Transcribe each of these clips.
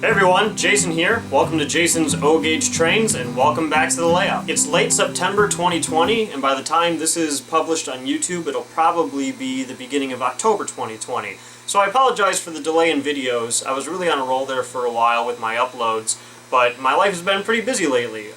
Hey everyone, Jason here. Welcome to Jason's O-Gauge Trains and welcome back to the layout. It's late September 2020 and by the time this is published on YouTube it'll probably be the beginning of October 2020. So I apologize for the delay in videos. I was really on a roll there for a while with my uploads, but my life has been pretty busy lately.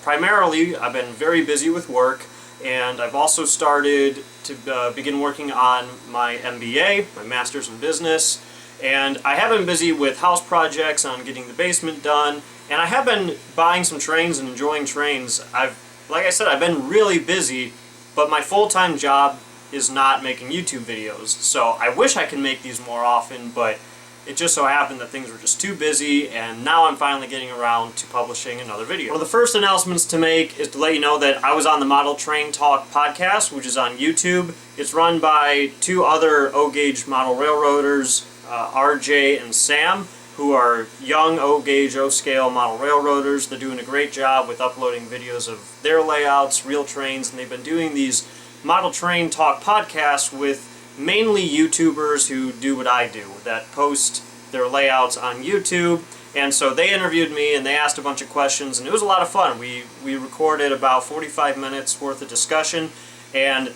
Primarily I've been very busy with work, and I've also started to begin working on my MBA, my Master's in Business. And I have been busy with house projects on getting the basement done, and I have been buying some trains and enjoying trains. Like I said, I've been really busy, but my full-time job is not making YouTube videos. So I wish I could make these more often, but it just so happened that things were just too busy, and now I'm finally getting around to publishing another video. One of the first announcements to make is to let you know that I was on the Model Train Talk podcast, which is on YouTube. It's run by two other O-Gauge model railroaders, RJ and Sam, who are young O-Gauge, O-Scale model railroaders. They're doing a great job with uploading videos of their layouts, real trains, and they've been doing these Model Train Talk podcasts with mainly YouTubers who do what I do, that post their layouts on YouTube. And so they interviewed me and they asked a bunch of questions, and it was a lot of fun. We recorded about 45 minutes worth of discussion, and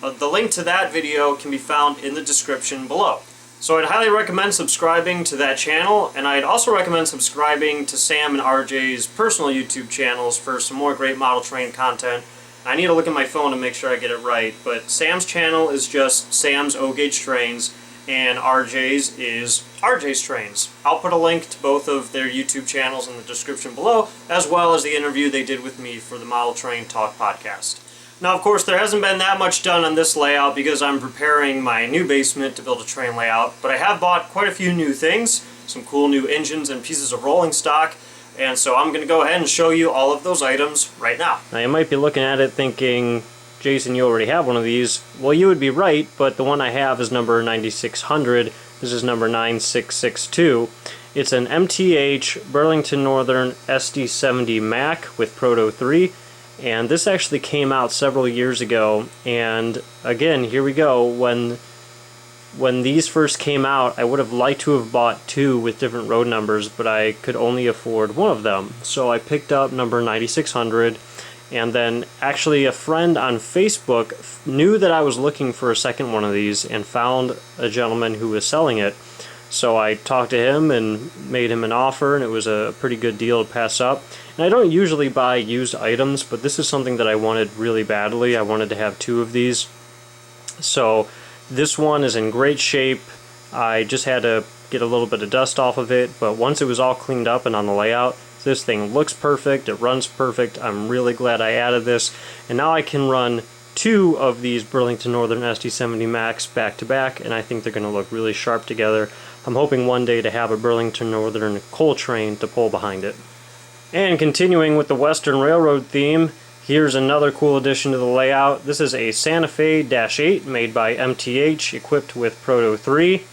the link to that video can be found in the description below. So I'd highly recommend subscribing to that channel, and I'd also recommend subscribing to Sam and RJ's personal YouTube channels for some more great model train content. I need to look at my phone to make sure I get it right, but Sam's channel is just Sam's O-Gauge Trains, and RJ's is RJ's Trains. I'll put a link to both of their YouTube channels in the description below, as well as the interview they did with me for the Model Train Talk podcast. Now, of course, there hasn't been that much done on this layout because I'm preparing my new basement to build a train layout, but I have bought quite a few new things, some cool new engines and pieces of rolling stock, and so I'm going to go ahead and show you all of those items right now. Now, you might be looking at it thinking, Jason, you already have one of these. Well, you would be right, but the one I have is number 9600. This is number 9662. It's an MTH Burlington Northern SD70 Mac with Proto 3. And this actually came out several years ago, and again, here we go. When these first came out, I would have liked to have bought two with different road numbers, but I could only afford one of them. So I picked up number 9600, and then actually a friend on Facebook knew that I was looking for a second one of these and found a gentleman who was selling it. So I talked to him and made him an offer, and it was a pretty good deal to pass up. And I don't usually buy used items, but this is something that I wanted really badly. I wanted to have two of these. So this one is in great shape. I just had to get a little bit of dust off of it, but once it was all cleaned up and on the layout, this thing looks perfect, it runs perfect. I'm really glad I added this. And now I can run two of these Burlington Northern SD70 Macs back to back, and I think they're going to look really sharp together. I'm hoping one day to have a Burlington Northern coal train to pull behind it. And continuing with the Western Railroad theme, here's another cool addition to the layout. This is a Santa Fe-8 made by MTH, equipped with Proto 3.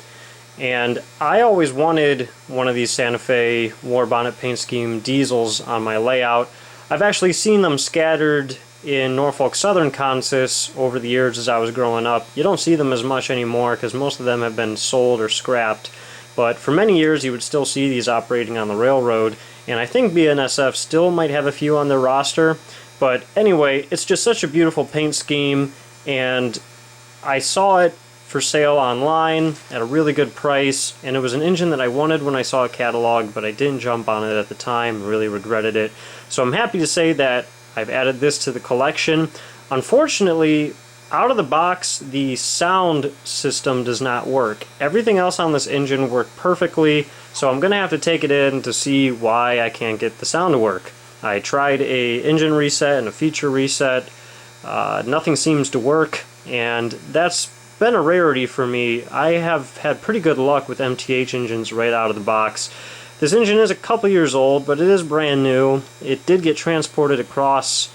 And I always wanted one of these Santa Fe War Bonnet Paint Scheme diesels on my layout. I've actually seen them scattered in Norfolk Southern Kansas over the years as I was growing up. You don't see them as much anymore because most of them have been sold or scrapped. But for many years you would still see these operating on the railroad, and I think BNSF still might have a few on their roster. But anyway, it's just such a beautiful paint scheme, and I saw it for sale online at a really good price, and it was an engine that I wanted when I saw a catalog, but I didn't jump on it at the time, really regretted it. So I'm happy to say that I've added this to the collection. Unfortunately, out of the box, the sound system does not work. Everything else on this engine worked perfectly, so I'm going to have to take it in to see why I can't get the sound to work. I tried a engine reset and a feature reset. Nothing seems to work, and that's been a rarity for me. I have had pretty good luck with MTH engines right out of the box. This engine is a couple years old, but it is brand new. It did get transported across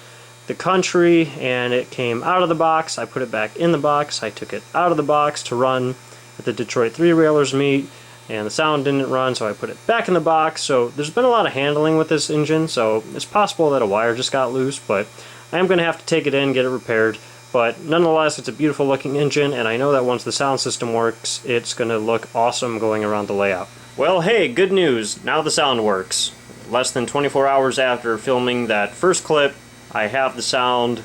the country, and it came out of the box. I put it back in the box. I took it out of the box to run at the Detroit 3-Railers meet, and the sound didn't run, so I put it back in the box. So there's been a lot of handling with this engine, so it's possible that a wire just got loose, but I am going to have to take it in, get it repaired. But nonetheless, it's a beautiful looking engine, and I know that once the sound system works, it's going to look awesome going around the layout. Well, hey, good news. Now the sound works. Less than 24 hours after filming that first clip, I have the sound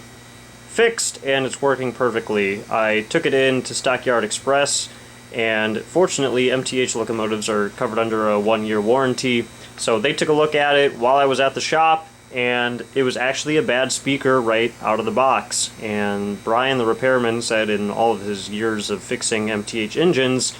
fixed and it's working perfectly. I took it in to Stockyard Express, and fortunately MTH locomotives are covered under a 1-year warranty, so they took a look at it while I was at the shop, and it was actually a bad speaker right out of the box. And Brian, the repairman, said in all of his years of fixing MTH engines,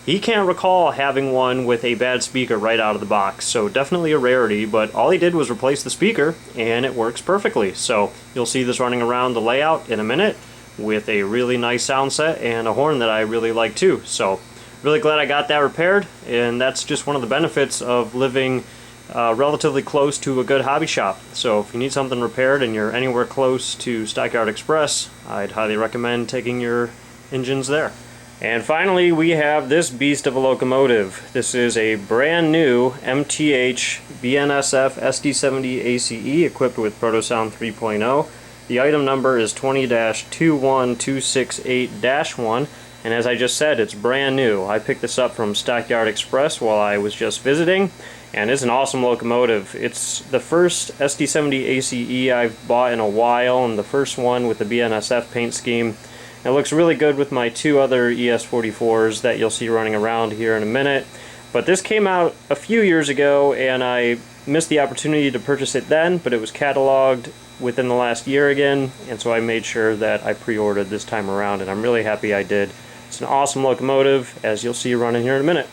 he can't recall having one with a bad speaker right out of the box. So definitely a rarity, but all he did was replace the speaker and it works perfectly. So you'll see this running around the layout in a minute with a really nice sound set and a horn that I really like too. So really glad I got that repaired, and that's just one of the benefits of living relatively close to a good hobby shop. So if you need something repaired and you're anywhere close to Stockyard Express, I'd highly recommend taking your engines there. And finally, we have this beast of a locomotive. This is a brand new MTH BNSF SD70 ACE equipped with ProtoSound 3.0. The item number is 20-21268-1, and as I just said, it's brand new. I picked this up from Stockyard Express while I was just visiting, and it's an awesome locomotive. It's the first SD70 ACE I've bought in a while, and the first one with the BNSF paint scheme. It looks really good with my two other ES44s that you'll see running around here in a minute. But this came out a few years ago, and I missed the opportunity to purchase it then, but it was cataloged within the last year again, and so I made sure that I pre-ordered this time around, and I'm really happy I did. It's an awesome locomotive, as you'll see running here in a minute.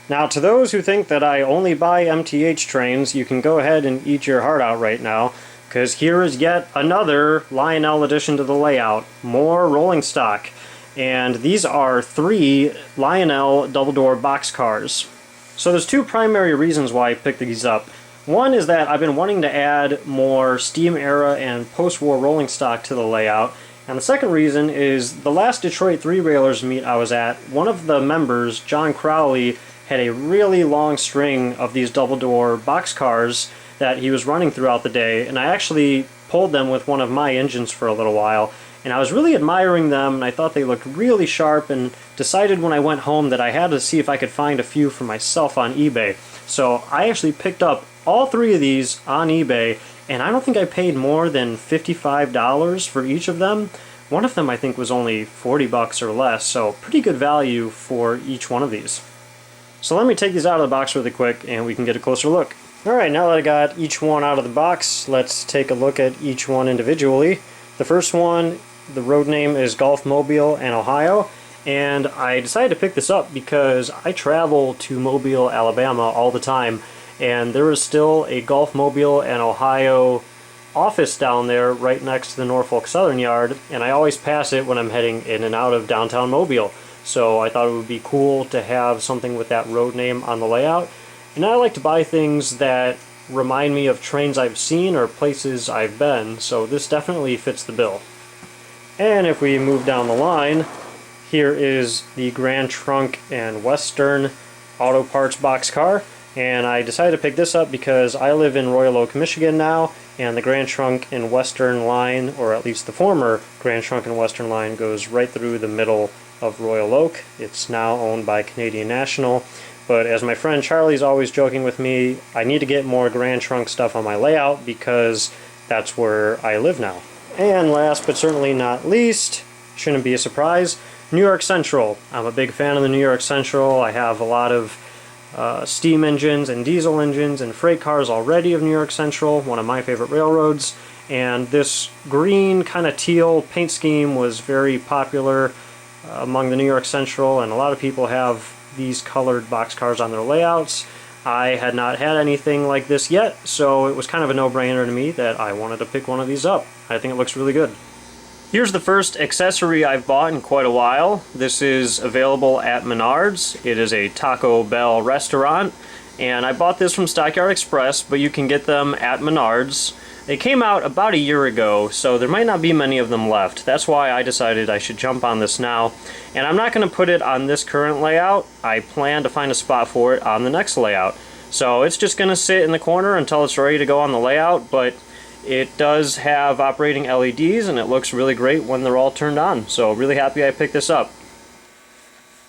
Now, to those who think that I only buy MTH trains, you can go ahead and eat your heart out right now, because here is yet another Lionel addition to the layout. More rolling stock. And these are 3 Lionel double-door boxcars. So there's 2 primary reasons why I picked these up. One is that I've been wanting to add more steam era and post-war rolling stock to the layout. And the second reason is the last Detroit 3-Railers meet I was at, one of the members, John Crowley, had a really long string of these double-door boxcars that he was running throughout the day, and I actually pulled them with one of my engines for a little while, and I was really admiring them, and I thought they looked really sharp, and decided when I went home that I had to see if I could find a few for myself on eBay. So I actually picked up all 3 of these on eBay, and I don't think I paid more than $55 for each of them. One of them I think was only 40 bucks or less, so pretty good value for each one of these. So let me take these out of the box really quick and we can get a closer look. Alright, now that I got each one out of the box, let's take a look at each one individually. The first one, the road name is Gulf Mobile and Ohio, and I decided to pick this up because I travel to Mobile, Alabama all the time, and there is still a Gulf Mobile and Ohio office down there right next to the Norfolk Southern Yard, and I always pass it when I'm heading in and out of downtown Mobile. So I thought it would be cool to have something with that road name on the layout. And I like to buy things that remind me of trains I've seen or places I've been, so this definitely fits the bill. And if we move down the line, here is the Grand Trunk and Western Auto Parts boxcar. And I decided to pick this up because I live in Royal Oak, Michigan now, and the Grand Trunk and Western line, or at least the former Grand Trunk and Western line, goes right through the middle of Royal Oak. It's now owned by Canadian National, but as my friend Charlie's always joking with me, I need to get more Grand Trunk stuff on my layout because that's where I live now. And last but certainly not least, shouldn't be a surprise, New York Central. I'm a big fan of the New York Central. I have a lot of steam engines and diesel engines and freight cars already of New York Central, one of my favorite railroads, and this green kind of teal paint scheme was very popular among the New York Central, and a lot of people have these colored boxcars on their layouts. I had not had anything like this yet, so it was kind of a no-brainer to me that I wanted to pick one of these up. I think it looks really good. Here's the first accessory I've bought in quite a while. This is available at Menards. It is a Taco Bell restaurant, and I bought this from Stockyard Express, but you can get them at Menards. They came out about a year ago, so there might not be many of them left. That's why I decided I should jump on this now. And I'm not going to put it on this current layout. I plan to find a spot for it on the next layout. So it's just going to sit in the corner until it's ready to go on the layout, but It does have operating LEDs and it looks really great when they're all turned on. So really happy I picked this up.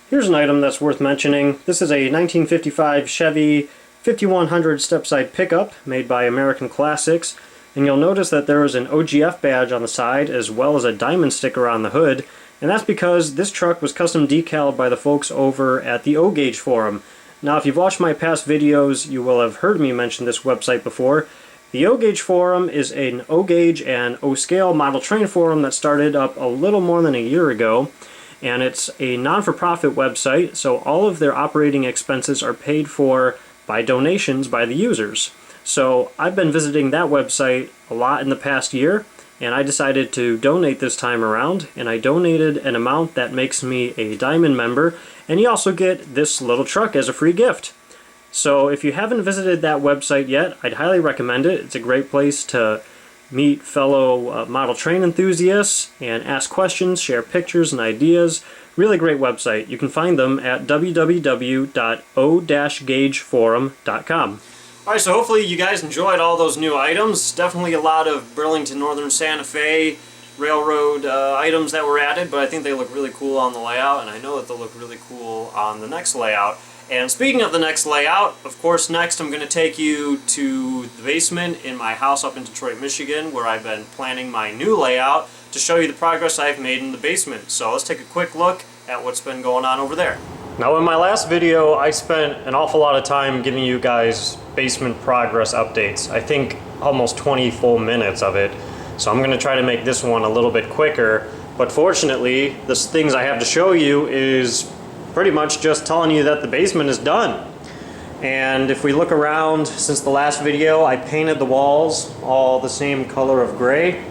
Here's an item that's worth mentioning. This is a 1955 Chevy 5100 step-side pickup made by American Classics. And you'll notice that there is an OGF badge on the side as well as a diamond sticker on the hood. And that's because this truck was custom decaled by the folks over at the O-Gauge forum. Now if you've watched my past videos, you will have heard me mention this website before. The O-Gauge forum is an O-Gauge and O-Scale model train forum that started up a little more than a year ago. And it's a non-for-profit website, so all of their operating expenses are paid for by donations by the users. So I've been visiting that website a lot in the past year, and I decided to donate this time around, and I donated an amount that makes me a Diamond member, and you also get this little truck as a free gift. So if you haven't visited that website yet, I'd highly recommend it. It's a great place to meet fellow model train enthusiasts and ask questions, share pictures and ideas. Really great website. You can find them at www.o-gaugeforum.com. Alright, so hopefully you guys enjoyed all those new items. Definitely a lot of Burlington Northern Santa Fe Railroad items that were added, but I think they look really cool on the layout, and I know that they'll look really cool on the next layout. And speaking of the next layout, of course next I'm going to take you to the basement in my house up in Detroit, Michigan, where I've been planning my new layout to show you the progress I've made in the basement. So let's take a quick look at what's been going on over there. Now in my last video I spent an awful lot of time giving you guys basement progress updates. I think almost 20 full minutes of it. So I'm going to try to make this one a little bit quicker. But fortunately, the things I have to show you is pretty much just telling you that the basement is done. And if we look around, since the last video, I painted the walls all the same color of gray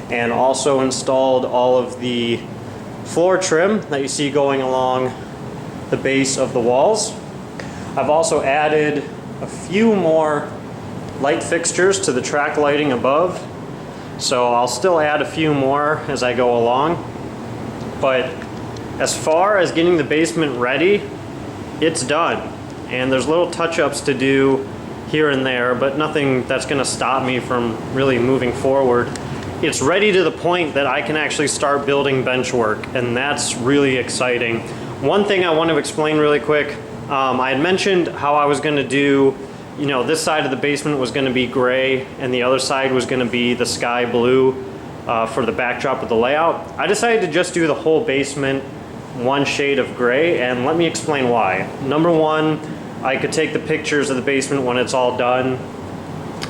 and also installed all of the floor trim that you see going along the base of the walls. I've also added a few more light fixtures to the track lighting above, so I'll still add a few more as I go along. But as far as getting the basement ready, it's done. And there's little touch-ups to do here and there, but nothing that's going to stop me from really moving forward. It's ready to the point that I can actually start building bench work, and that's really exciting. One thing I want to explain really quick, I had mentioned how I was going to do, you know, this side of the basement was going to be gray and the other side was going to be the sky blue for the backdrop of the layout. I decided to just do the whole basement one shade of gray, and let me explain why. Number one, I could take the pictures of the basement when it's all done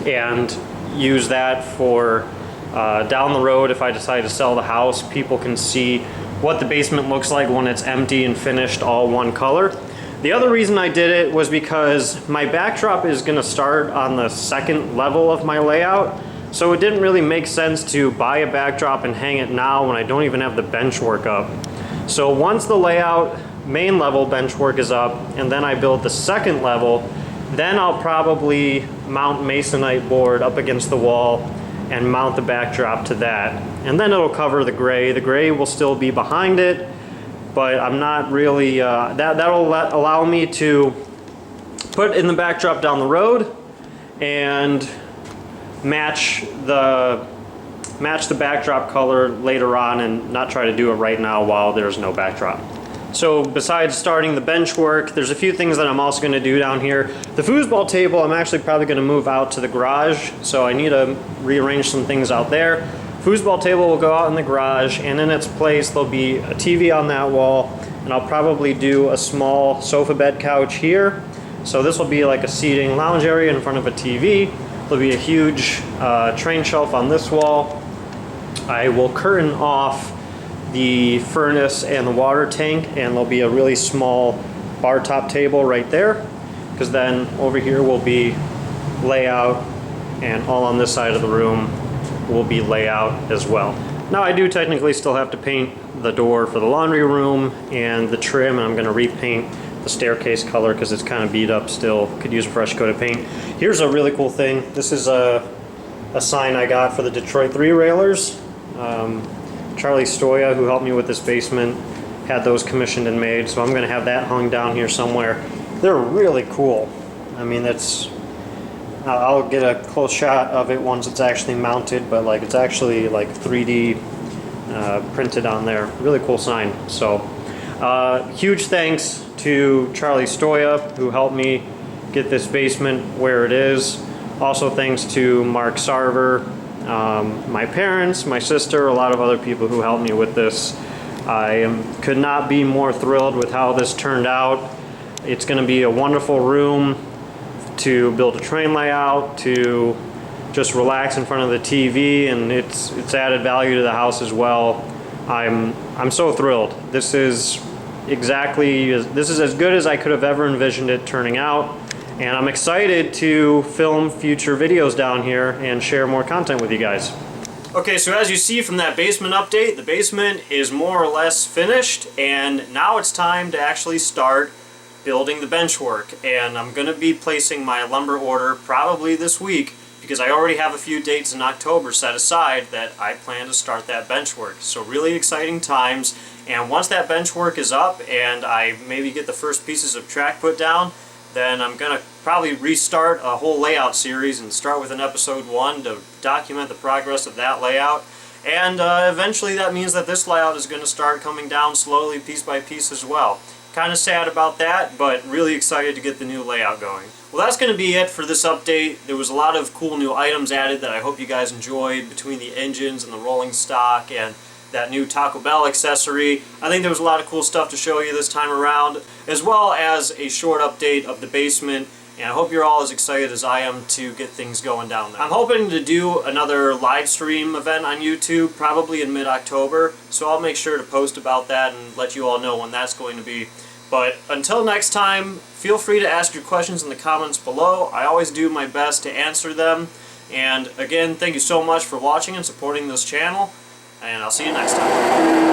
and use that for down the road if I decide to sell the house. People can see what the basement looks like when it's empty and finished all one color. The other reason I did it was because my backdrop is going to start on the second level of my layout, so it didn't really make sense to buy a backdrop and hang it now when I don't even have the bench work up. So once the layout main level bench work is up and then I build the second level, then I'll probably mount masonite board up against the wall and mount the backdrop to that. And then it'll cover the gray. The gray will still be behind it, but I'm not really, that'll allow me to put in the backdrop down the road and match the backdrop color later on and not try to do it right now while there's no backdrop. So besides starting the bench work, there's a few things that I'm also going to do down here. The foosball table I'm actually probably going to move out to the garage, so I need to rearrange some things out there. Foosball table will go out in the garage, and in its place there'll be a TV on that wall, and I'll probably do a small sofa bed couch here. So this will be like a seating lounge area in front of a TV. There'll be a huge train shelf on this wall. I will curtain off the furnace and the water tank, and there'll be a really small bar top table right there, because then over here will be layout, and all on this side of the room will be layout as well. Now I do technically still have to paint the door for the laundry room and the trim, and I'm going to repaint the staircase color because it's kind of beat up still. Could use a fresh coat of paint. Here's a really cool thing. This is a sign I got for the Detroit 3 railers. Charlie Stoya, who helped me with this basement, had those commissioned and made, so I'm going to have that hung down here somewhere. They're really cool. I mean, I'll get a close shot of it once it's actually mounted, but like it's actually like 3D printed on there. Really cool sign. So huge thanks to Charlie Stoya, who helped me get this basement where it is. Also thanks to Mark Sarver, my parents, my sister, a lot of other people who helped me with this. Could not be more thrilled with how this turned out. It's going to be a wonderful room to build a train layout, to just relax in front of the TV, and it's added value to the house as well. I'm so thrilled. This is as good as I could have ever envisioned it turning out, and I'm excited to film future videos down here and share more content with you guys. Okay, so as you see from that basement update, the basement is more or less finished, and now it's time to actually start building the bench work. And I'm going to be placing my lumber order probably this week, because I already have a few dates in October set aside that I plan to start that bench work. So really exciting times, and once that bench work is up and I maybe get the first pieces of track put down, then I'm going to probably restart a whole layout series and start with an episode 1 to document the progress of that layout. And eventually that means that this layout is going to start coming down slowly, piece by piece as well. Kind of sad about that, but really excited to get the new layout going. Well, that's going to be it for this update. There was a lot of cool new items added that I hope you guys enjoyed, between the engines and the rolling stock and that new Taco Bell accessory. I think there was a lot of cool stuff to show you this time around, as well as a short update of the basement, and I hope you're all as excited as I am to get things going down there. I'm hoping to do another live stream event on YouTube probably in mid-October, so I'll make sure to post about that and let you all know when that's going to be. But until next time, feel free to ask your questions in the comments below. I always do my best to answer them. And again, thank you so much for watching and supporting this channel, and I'll see you next time.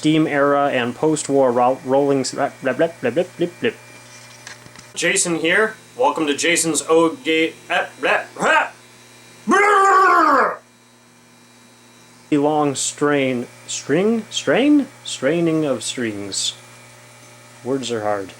steam era and post-war rolling... Jason here. Welcome to Jason's long straining of strings. Words are hard.